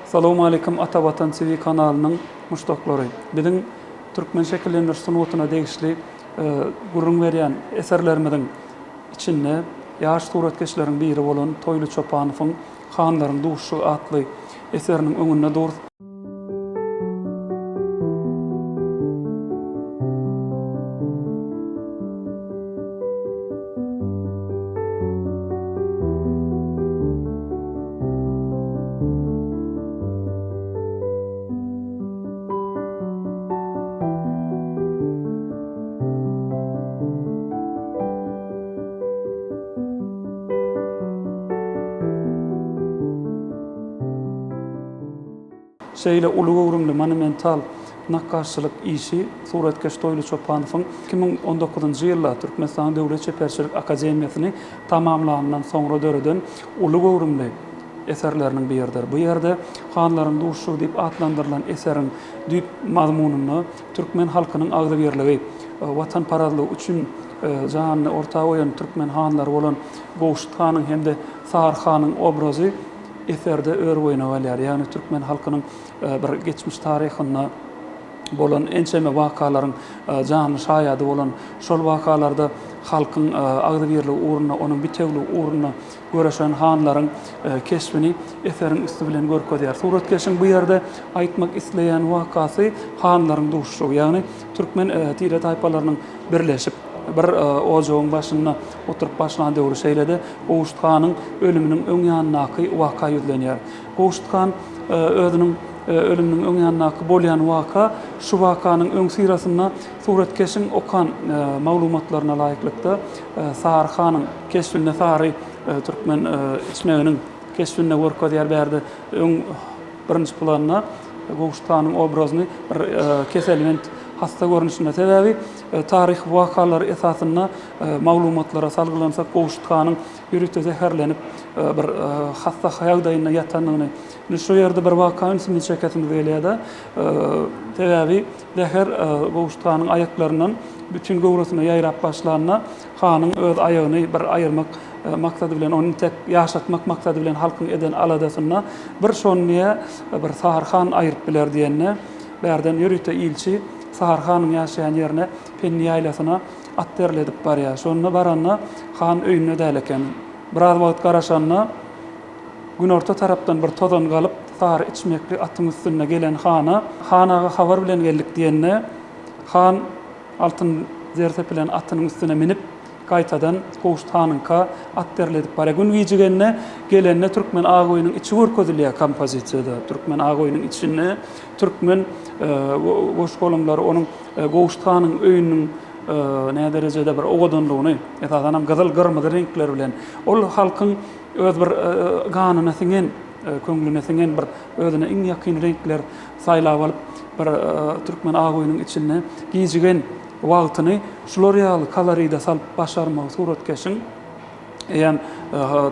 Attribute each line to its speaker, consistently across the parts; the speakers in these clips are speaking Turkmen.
Speaker 1: Assalamu alaikum Atabatan TV kanalının muştoklary. Biziň türkmen şekillenir sunutuna degişli gurrun berýän eserlerimizin içinde ýaş suratkeşleriň biri bolan Toýly Çopanowyň Hanlaryň duşy atly eseriniň öňünde dur. Şeýle uly öwrümli monumental nakkaşçylyk işi suratkeş Toýly Çopanowyň 2019-njy ýylda Türkmenistan Döwlet Çeperçilik Akademiýasyny tamamlanandan soňra döreden uly öwrümli eserleriniň biridir. Bu ýerde Hanlaryň duşy diýip atlandyrylan eseriň düýp mazmunyny türkmen halkynyň agzybirligi, watanparazlygy üçin janyny ortaga goýan türkmen hanlary bolan Gowşut hanyň hemde Sahar hanyň obrazy eserde ör boýuna galýar. Ýani türkmen halkynyň bir geçmiş taryhyna bolan ençeme wakalaryň jany şaýady bolan şol wakalarda halkyň agzybirligi uğruna, onuň bitegligi uğruna göreşen hanlaryň keşfini eseriň üstü bilen görkezýär. Suratkeşiň bu ýerde aýtmak isleýän wakasy hanlaryň duşy, ýani türkmen tire taýpalarynyň birleşip bir ojogyň başyna oturup başlanan döwrü şeýlede Gowşut hanyň ölüminiň öň ýanynaky waka ýüzlenýär. Gowşut han özüniň ölüminiň öň ýanynaky bolýan waka, şu wakanyň öň syrasyna suratkeşiň okan maglumatlaryna laýyklykda Sahar hanyň keşfine sary türkmen ismeginiň keşfine görkezýär berdi. Öň birinji planyna Gowşut hanyň obrazyny bir keselement hasta görünüşine sebebi tarih wakalar esasyna maglumatlara salgylansa Gowşut hanyň ýürükde zeherlenip bir hasta haýagdaýyna ýatanyny şu ýerde bir waka ünsüni çeketini belýär. Sebebi zeher Gowşut hanyň aýaklaryndan bütün gowrasyna ýaýrap başlanyna hanyň öz aýagyny bir aýyrmak maksady bilen onu tek ýaşatmak maksady bilen halkyň eden aladasyna bir şonniýe bir Sahar han aýyryp biler diýenne berden ýürükde ilçi Sahar hanyň ýaşaýan ýerine Penni ýaýlasyna at derledip barýar. Şonda baranna han öýüne däleken. Biraz wagt garaşanna gün orta tarapdan bir tozan galyp Sahar içmekli atyň üstüne gelen hanaga habar bilen geldik diýenne han altyn zertepilen atynyň üstüne minip gaýtadan Gowşut hanyňka at derledip barýar. Gün giýjigenne gelenne türkmen agoýunyň içi görkezilýär kompozisiýada. Türkmen agoýunyň içinde türkmen goşgolumlary onuň Gowşut hanyň öýüniň näme derejede bir owadanlygyny, esasanam gyzyl gyrmyzy renkler bilen ol halkyň öz bir ganyna siňen, köňlüne siňen bir özüne iň ýakyn renkler saýlap alyp bir türkmen agoýunyň içinde giýjigen wagtyny şular ýaly kolorida salyp başarmak suratkeşiň ýan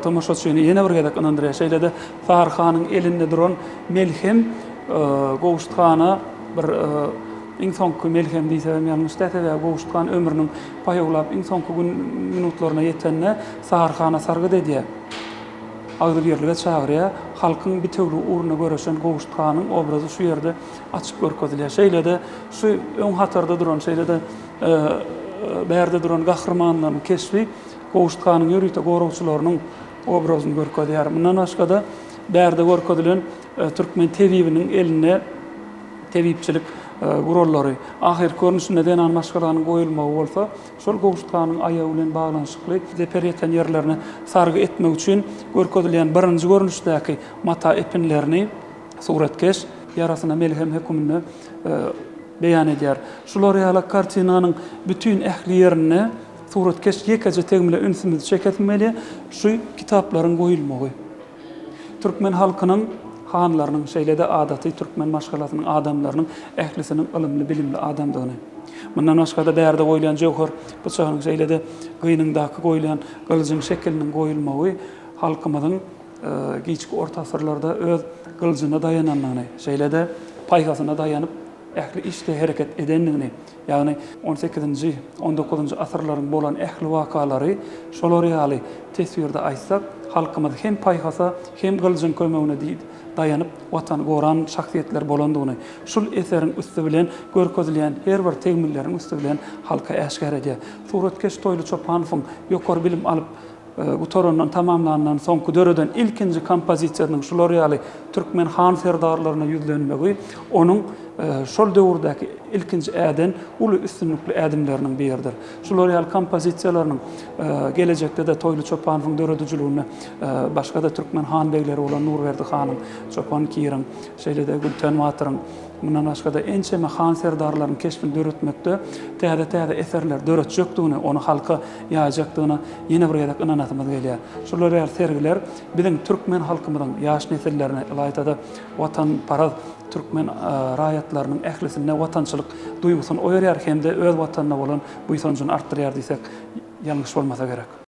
Speaker 1: tamaşaçyny ýene bir gedek inandyrýar. Şeýlede Sahar hanyň elinde duran melhem Gowşut hana bir iň soňky melhem diýsem ýalňyş däse Gowşut han ömrüniň paýaglap iň soňky minutlaryna ýetenne Sahar hana sargyd edýär. Agzybirlige çagyrýar. Halkyň bitegligi uğruna göreşen Gowşut hanyň obrazy şu ýerde açyp görkezilýär. Şeýlede şu öň hatarda duran şeýlede berde duran gahrmanlaryň keşfi Gowşut hanyň ýürükde goragçylarynyň obrazyny görkezýär. Mundan başga da berde görkezilen türkmen tebibiniň eline tebipçilik gurollary ahir görnüşinde denan başgalaryň goýulmagy bolsa, şol Gowşut hanyň aýagy bilen baglanşykly zeperýeten ýerlerine sargy etmek üçin görkezilýän birinji görnüşdäki mata epinlerini suratkeş ýarasyna melhem hökmüne beýan edýär. Şular ýaly kartinanyň bütün ähli ýerine suratkeş ýekece tegmile ünsümiz çeketmeli şu kitaplaryň goýulmagy. Türkmen halkynyň hanlarynyň şeýlede adaty türkmen maşgalatynyň adamlarynyň ählisiniň ilmli bilimli adamdygyny. Mundan başga da bärde goýulan jowhar bıçagynyň şeýlede gyýnyndaky goýulan gyljyň şekiliniň goýulmagy halkymyzyň giçki orta asyrlarda öz gyljyna dayananyny, şeýlede paýgasyna dayanyp ähli işte hereket edenligini, ýagny 18-nji 19-njy asyrlaryň bolan ähli wakalary şolar ýaly tesbirde aýtsak, halkymyz hem paýhasa hem gyljyň kömegine daýanyp watan goran şahsiýetler bolandygyny şul eseriň üstü bilen görkezilýän her bir tegmillerin üstü bilen halka äşkär edýär. Suratkeş Toýly Çopanowyň ýokary bilim alyp bu torundan tamamlanan soňky döredен ilkinji kompozisiýasynyň şular ýaly türkmen han serdarlaryna ýüzlenmegi onuň şol döwürdäki ilkinji äden uly üstünlikli ädimleriniň biridir. Şular ýaly kompozisiýalarynyň gelecekde de Toýly Çopanowyň döredijiliğine başga da türkmen han beýleri bolan Nurberdi hanyň, Çopan Kiýeň, şeýle-de Gülten Batyryň mundan başga da ençeme han serdarlaryny keşfini döretmekde täze eserler döretjekdigini, onu halka ýajakdygyna ýene bir ýerden inanatymyz gelýär. Şular ýaly sergiler biziň türkmen halkymyzyň ýaş nesillerine ýa-da watan paraz türkmen raýatlarynyň ählisine watançylyk duýgusyny oýarýar hem-de öz watanyna bolan bu ýysanjyny artdyrýar diýsek ýalňyş bolmasa gerek.